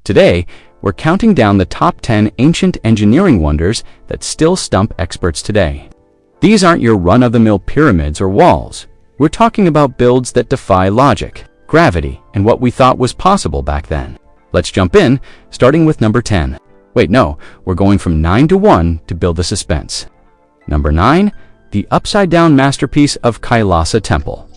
Today, we're counting down the top 10 ancient engineering wonders that still stump experts today. These aren't your run-of-the-mill pyramids or walls. We're talking about builds that defy logic, gravity, and what we thought was possible back then. Let's jump in, starting with number 10. Wait, no, we're going from 9 to 1 to build the suspense. Number 9, the upside-down masterpiece of Kailasa Temple.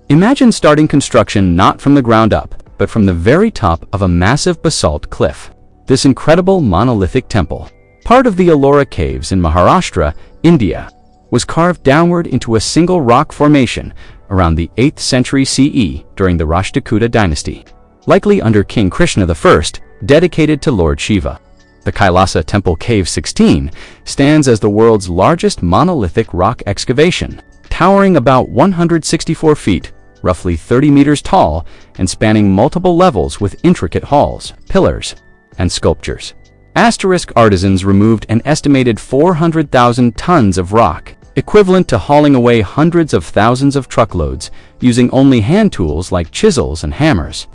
Imagine starting construction not from the ground up, but from the very top of a massive basalt cliff. This incredible monolithic temple, part of the Ellora Caves in Maharashtra, India, was carved downward into a single rock formation around the 8th century CE during the Rashtrakuta dynasty, likely under King Krishna I, dedicated to Lord Shiva. The Kailasa Temple Cave 16 stands as the world's largest monolithic rock excavation, towering about 164 feet, roughly 30 meters tall, and spanning multiple levels with intricate halls, pillars, and sculptures. Artisans removed an estimated 400,000 tons of rock, equivalent to hauling away hundreds of thousands of truckloads, using only hand tools like chisels and hammers.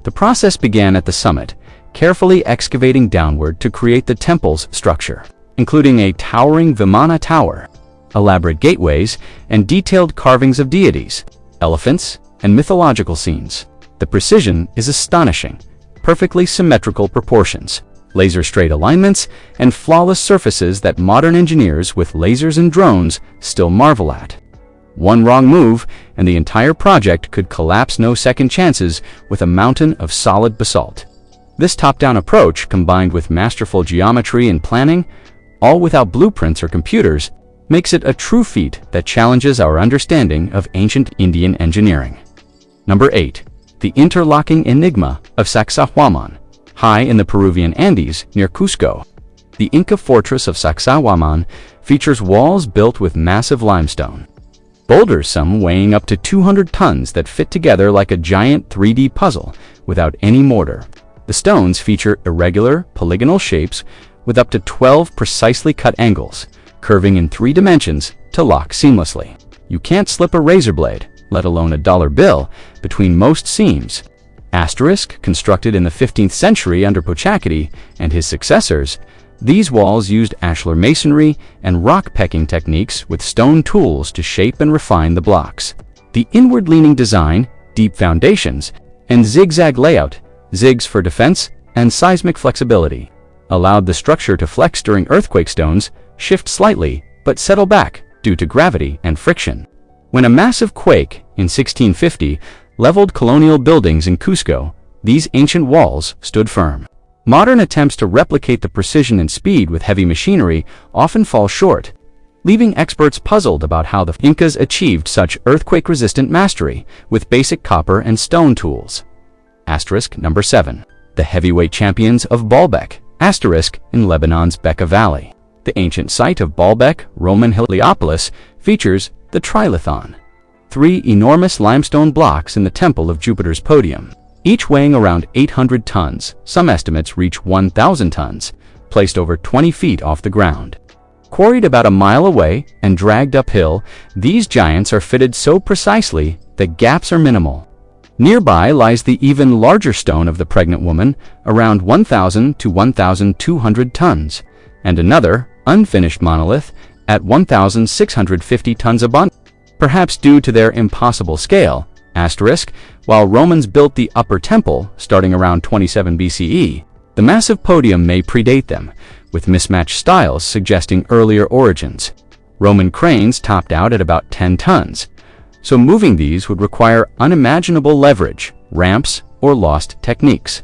The process began at the summit, carefully excavating downward to create the temple's structure, including a towering Vimana tower, elaborate gateways, and detailed carvings of deities, elephants, and mythological scenes. The precision is astonishing. Perfectly symmetrical proportions, laser-straight alignments, and flawless surfaces that modern engineers with lasers and drones still marvel at. One wrong move, and the entire project could collapse. No second chances with a mountain of solid basalt. This top-down approach, combined with masterful geometry and planning, all without blueprints or computers, makes it a true feat that challenges our understanding of ancient Indian engineering. Number 8. The interlocking enigma of Sacsayhuaman. High in the Peruvian Andes near Cusco, the Inca fortress of Sacsayhuaman features walls built with massive limestone boulders, some weighing up to 200 tons, that fit together like a giant 3D puzzle without any mortar. The stones feature irregular, polygonal shapes with up to 12 precisely cut angles, curving in 3 dimensions to lock seamlessly. You can't slip a razor blade, let alone a dollar bill, between most seams. Constructed in the 15th century under Pochacity and his successors, these walls used ashlar masonry and rock-pecking techniques with stone tools to shape and refine the blocks. The inward-leaning design, deep foundations, and zigzag layout, zigs for defense and seismic flexibility, allowed the structure to flex during earthquake. Stones shift slightly but settle back due to gravity and friction. When a massive quake in 1650 leveled colonial buildings in Cusco, these ancient walls stood firm. Modern attempts to replicate the precision and speed with heavy machinery often fall short, leaving experts puzzled about how the Incas achieved such earthquake-resistant mastery with basic copper and stone tools. Number 7. The heavyweight champions of Baalbek. In Lebanon's Bekaa Valley. The ancient site of Baalbek, Roman Heliopolis, features the Trilithon, 3 enormous limestone blocks in the Temple of Jupiter's podium, each weighing around 800 tons, some estimates reach 1,000 tons, placed over 20 feet off the ground. Quarried about a mile away and dragged uphill, these giants are fitted so precisely that gaps are minimal. Nearby lies the even larger stone of the pregnant woman, around 1,000 to 1,200 tons, and another, unfinished monolith, at 1,650 tons abundant. Perhaps due to their impossible scale, while Romans built the upper temple starting around 27 BCE, the massive podium may predate them, with mismatched styles suggesting earlier origins. Roman cranes topped out at about 10 tons, so moving these would require unimaginable leverage, ramps, or lost techniques.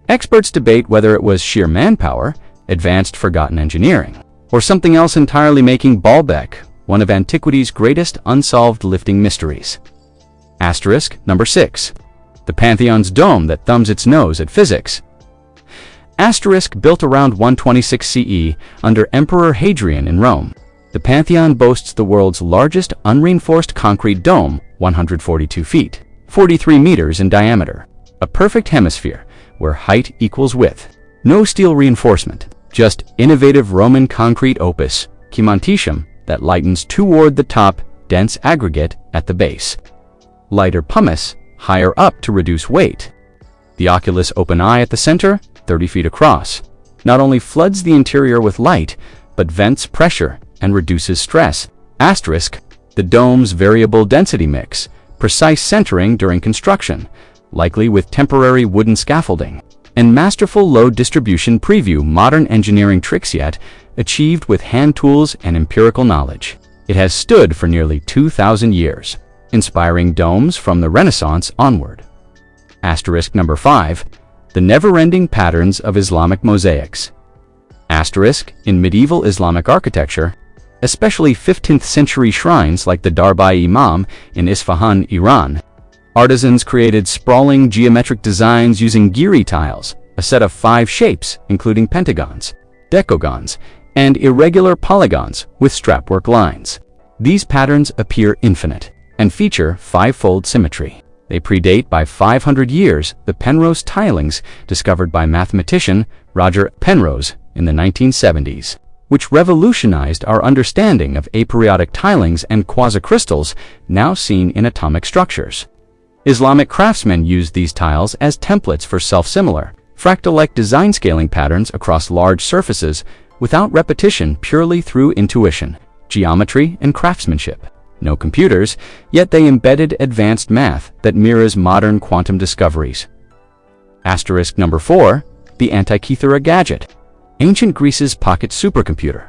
Experts debate whether it was sheer manpower, advanced forgotten engineering, or something else entirely, making Baalbek one of antiquity's greatest unsolved lifting mysteries. Number 6. The Pantheon's dome that thumbs its nose at physics. Built around 126 CE under Emperor Hadrian in Rome, the Pantheon boasts the world's largest unreinforced concrete dome, 142 feet, 43 meters in diameter. A perfect hemisphere where height equals width. No steel reinforcement, just innovative Roman concrete opus, cementitium, that lightens toward the top, dense aggregate at the base. Lighter pumice higher up to reduce weight. The oculus open eye at the center, 30 feet across, not only floods the interior with light, but vents pressure and reduces stress. Asterisk, the dome's variable density mix, precise centering during construction, likely with temporary wooden scaffolding, and masterful load distribution preview modern engineering tricks yet achieved with hand tools and empirical knowledge. It has stood for nearly 2,000 years, inspiring domes from the Renaissance onward. Asterisk number 5. The never-ending patterns of Islamic mosaics. Asterisk, in medieval Islamic architecture, especially 15th century shrines like the Darbar-e-Imam in Isfahan, Iran, artisans created sprawling geometric designs using giri tiles, a set of 5 shapes including pentagons, decagons, and irregular polygons with strapwork lines. These patterns appear infinite and feature 5-fold symmetry. They predate by 500 years the Penrose tilings discovered by mathematician Roger Penrose in the 1970s, which revolutionized our understanding of aperiodic tilings and quasicrystals now seen in atomic structures. Islamic craftsmen used these tiles as templates for self-similar, fractal-like design scaling patterns across large surfaces without repetition, purely through intuition, geometry, and craftsmanship. No computers, yet they embedded advanced math that mirrors modern quantum discoveries. Asterisk number 4. The Antikythera gadget. Ancient Greece's pocket supercomputer.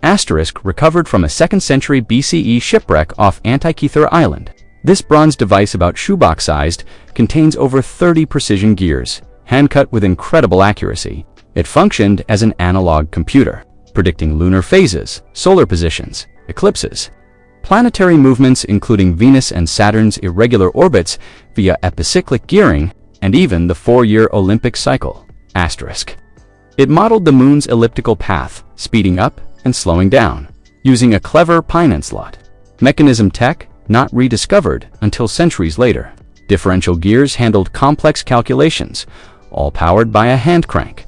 Asterisk, recovered from a 2nd century BCE shipwreck off Antikythera Island. This bronze device, about shoebox-sized, contains over 30 precision gears, hand-cut with incredible accuracy. It functioned as an analog computer, predicting lunar phases, solar positions, eclipses, planetary movements including Venus and Saturn's irregular orbits via epicyclic gearing, and even the 4-year Olympic cycle. Asterisk. It modeled the moon's elliptical path, speeding up and slowing down, using a clever Pinance slot. Mechanism tech not rediscovered until centuries later. Differential gears handled complex calculations, all powered by a hand crank.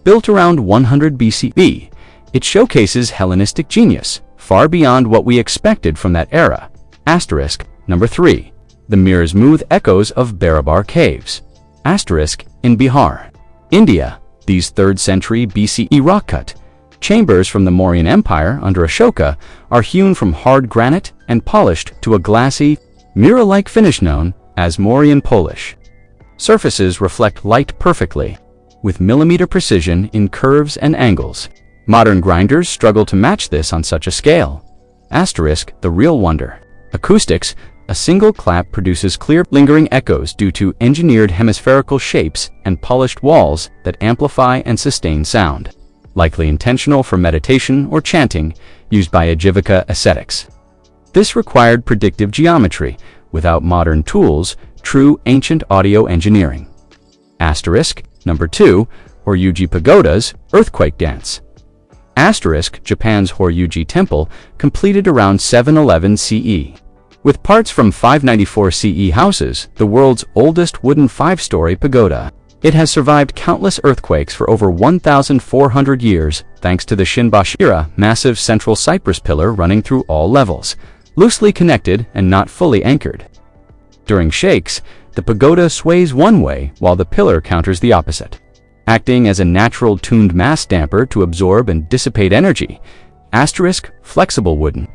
Built around 100 BCE, it showcases Hellenistic genius, far beyond what we expected from that era. Asterisk number 3. The mirror-smooth echoes of Barabar caves. Asterisk, in Bihar, India, these 3rd century BCE rock-cut chambers from the Mauryan Empire under Ashoka are hewn from hard granite and polished to a glassy, mirror-like finish known as Mauryan polish. Surfaces reflect light perfectly, with millimeter precision in curves and angles. Modern grinders struggle to match this on such a scale. Asterisk, the real wonder. Acoustics. A single clap produces clear, lingering echoes due to engineered hemispherical shapes and polished walls that amplify and sustain sound, likely intentional for meditation or chanting, used by Ajivika ascetics. This required predictive geometry, without modern tools, true ancient audio engineering. Asterisk number 2. Horyuji Pagoda's earthquake dance. Asterisk, Japan's Horyuji Temple, completed around 711 CE. With parts from 594 CE houses, the world's oldest wooden 5-story pagoda. It has survived countless earthquakes for over 1,400 years, thanks to the Shinbashira, massive central cypress pillar running through all levels, loosely connected and not fully anchored. During shakes, the pagoda sways one way while the pillar counters the opposite, acting as a natural tuned mass damper to absorb and dissipate energy. Asterisk, flexible wooden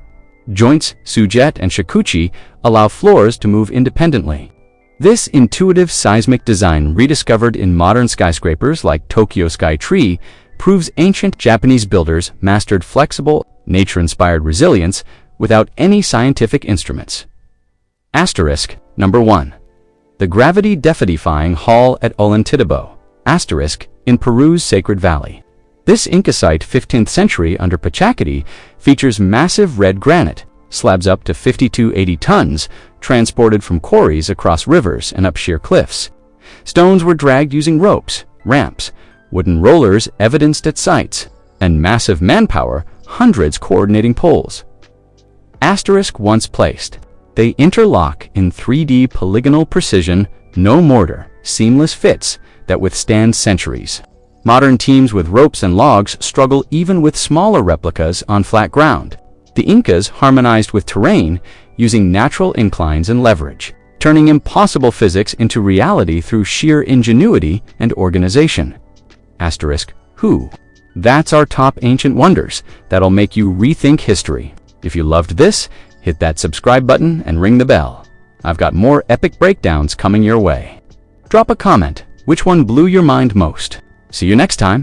joints, sujet and shakuchi, allow floors to move independently. This intuitive seismic design, rediscovered in modern skyscrapers like Tokyo Sky Tree, proves ancient Japanese builders mastered flexible, nature-inspired resilience without any scientific instruments. Asterisk number 1. The gravity-defying hall at Ollantaytambo. Asterisk, in Peru's Sacred Valley. This Inca site, 15th century under Pachacati, features massive red granite, slabs up to 5280 tons, transported from quarries across rivers and up sheer cliffs. Stones were dragged using ropes, ramps, wooden rollers evidenced at sites, and massive manpower, hundreds coordinating poles. Asterisk, once placed, they interlock in 3D polygonal precision, no mortar, seamless fits that withstand centuries. Modern teams with ropes and logs struggle even with smaller replicas on flat ground. The Incas harmonized with terrain, using natural inclines and leverage, turning impossible physics into reality through sheer ingenuity and organization. Who? That's our top ancient wonders that'll make you rethink history. If you loved this, hit that subscribe button and ring the bell. I've got more epic breakdowns coming your way. Drop a comment. Which one blew your mind most? See you next time.